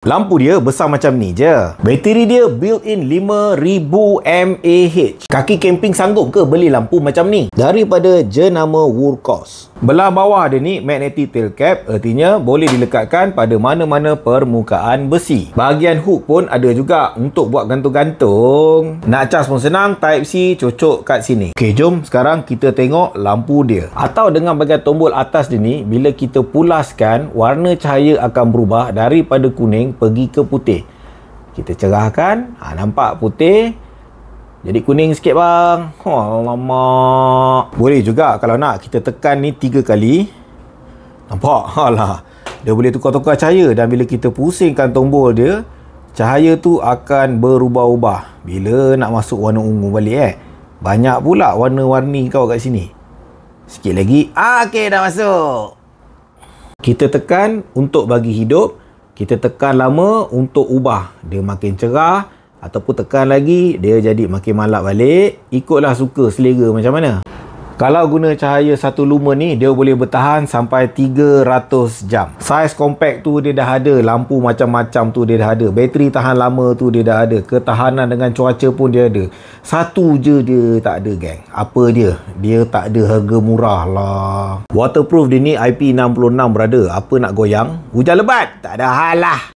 Lampu dia besar macam ni je. Bateri dia built-in 5000 mAh. Kaki camping sanggup ke beli lampu macam ni? Daripada jenama Wurkos. Belah bawah dia ni magnetic tail cap, artinya boleh dilekatkan pada mana-mana permukaan besi. Bahagian hook pun ada juga untuk buat gantung-gantung. Nak cas pun senang, type C cocok kat sini. Okey, jom sekarang kita tengok lampu dia. Atau dengan bahagian tombol atas dia ni, bila kita pulaskan, warna cahaya akan berubah daripada kuning pergi ke putih. Kita cerahkan, nampak putih jadi kuning sikit bang. Alamak. Boleh juga kalau nak kita tekan ni 3 kali. Nampak? Alah. Dia boleh tukar-tukar cahaya, dan bila kita pusingkan tombol dia, cahaya tu akan berubah-ubah. Bila nak masuk warna ungu balik banyak pula warna-warni kau kat sini. Sikit lagi. Okey, dah masuk. Kita tekan untuk bagi hidup. Kita tekan lama untuk ubah. Dia makin cerah, ataupun tekan lagi, dia jadi makin malap balik. Ikutlah suka selera macam mana. Kalau guna cahaya 1 lumen ni, dia boleh bertahan sampai 300 jam. Saiz compact tu dia dah ada. Lampu macam-macam tu dia dah ada. Bateri tahan lama tu dia dah ada. Ketahanan dengan cuaca pun dia ada. Satu je dia tak ada, geng. Apa dia? Dia tak ada harga murah lah. Waterproof dia ni IP66, brother. Apa nak goyang? Hujan lebat? Tak ada hal lah.